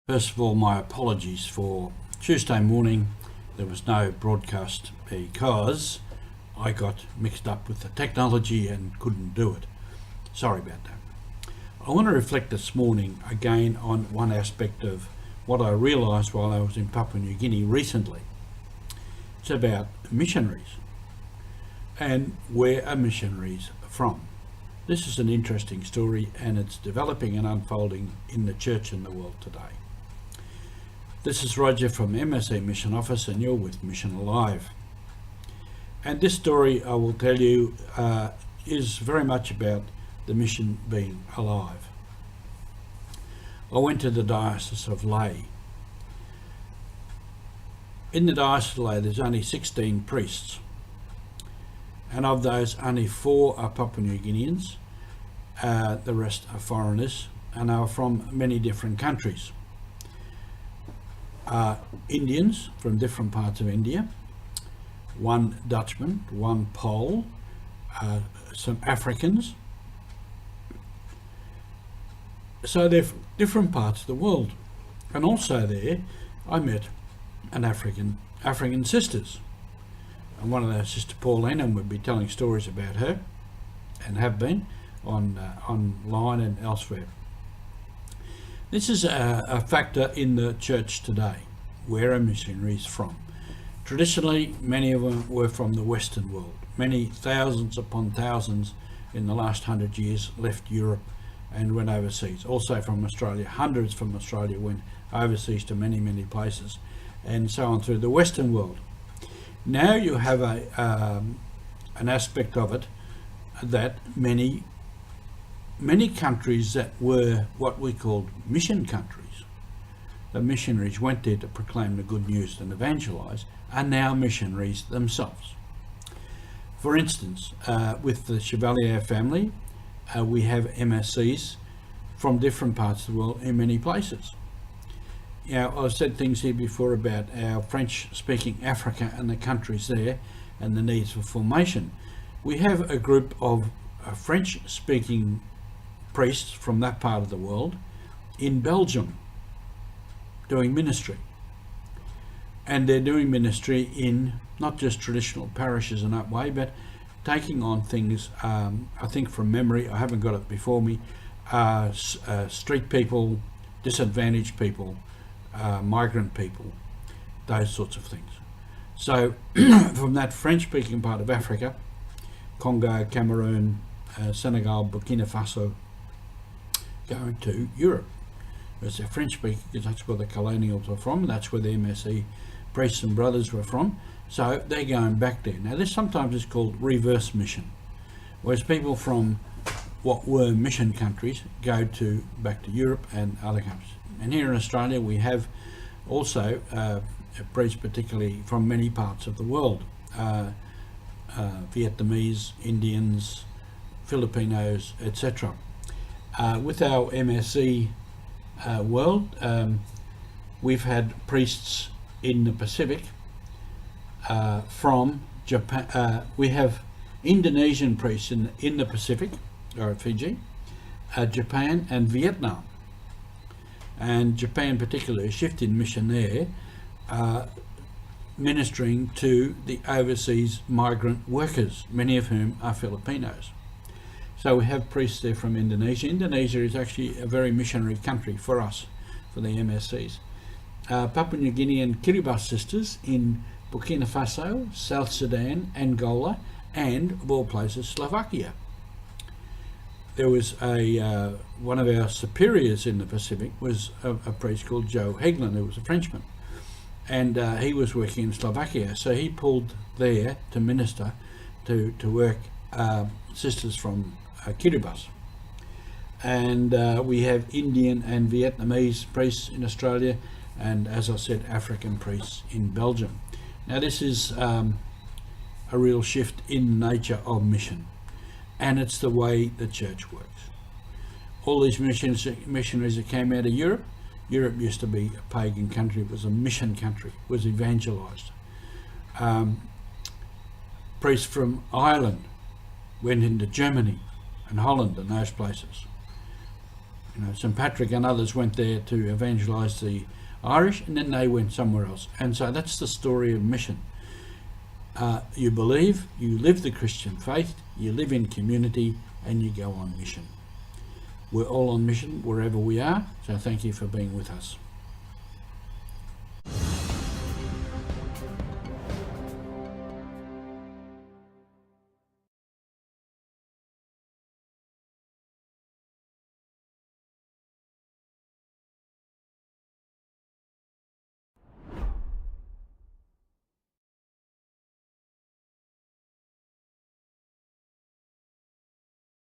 First of all, my apologies for Tuesday morning. There was no broadcast because I got mixed up with the technology and couldn't do it. Sorry about that. I want to reflect this morning again on one aspect of what I realised while I was in Papua New Guinea recently. It's about missionaries and where are missionaries from. This is an interesting story and it's developing and unfolding in the church and the world today. This is Roger from MSC Mission Office and you're with Mission Alive. And this story, I will tell you, is very much about the mission being alive. I went to the Diocese of Lae. In the Diocese of Lae there's only 16 priests, and of those only 4 are Papua New Guineans, the rest are foreigners and are from many different countries. Indians from different parts of India, 1 Dutchman, 1 Pole, some Africans. So they're from different parts of the world. And also there I met an African sisters, and one of those, Sister Pauline, and we'll be telling stories about her and have been online and elsewhere. This is a factor in the church today. Where are missionaries from? Traditionally, many of them were from the Western world. Many thousands upon thousands in the last 100 years left Europe and went overseas. Also from Australia, hundreds from Australia went overseas to many, many places, and so on through the Western world. Now you have an aspect of it that many countries that were what we called mission countries, the missionaries went there to proclaim the good news and evangelize, are now missionaries themselves. For instance, with the Chevalier family, we have MSCs from different parts of the world in many places. Now, I've said things here before about our French-speaking Africa and the countries there and the needs for formation. We have a group of French-speaking priests from that part of the world in Belgium doing ministry, and they're doing ministry in not just traditional parishes in that way, but taking on things, I think from memory, I haven't got it before me, street people, disadvantaged people, migrant people, those sorts of things. So from that French-speaking part of Africa, Congo, Cameroon, Senegal, Burkina Faso, going to Europe. As they're French speaking, because that's where the colonials were from, and that's where the MSC priests and brothers were from. So they're going back there. Now this sometimes is called reverse mission, whereas people from what were mission countries go back to Europe and other countries. And here in Australia we have also priests particularly from many parts of the world, Vietnamese, Indians, Filipinos, etc. With our MSC world, we've had priests in the Pacific from Japan. We have Indonesian priests in the Pacific, or Fiji, Japan and Vietnam. And Japan particularly, a shift in mission there, ministering to the overseas migrant workers, many of whom are Filipinos. So we have priests there from Indonesia. Indonesia is actually a very missionary country for us, for the MSCs. Papua New Guinea and Kiribati sisters in Burkina Faso, South Sudan, Angola, and of all places, Slovakia. There was one of our superiors in the Pacific was a priest called Joe Heglin, who was a Frenchman, and he was working in Slovakia. So he pulled there to minister, to work sisters from Kiribati. And we have Indian and Vietnamese priests in Australia, and as I said, African priests in Belgium. Now this is a real shift in the nature of mission, and it's the way the church works. All these missionaries that came out of Europe used to be a pagan country, it was a mission country, it was evangelized. Priests from Ireland went into Germany and Holland and those places. St Patrick and others went there to evangelise the Irish, and then they went somewhere else. And so that's the story of mission. You believe, you live the Christian faith, you live in community, and you go on mission. We're all on mission wherever we are, so thank you for being with us.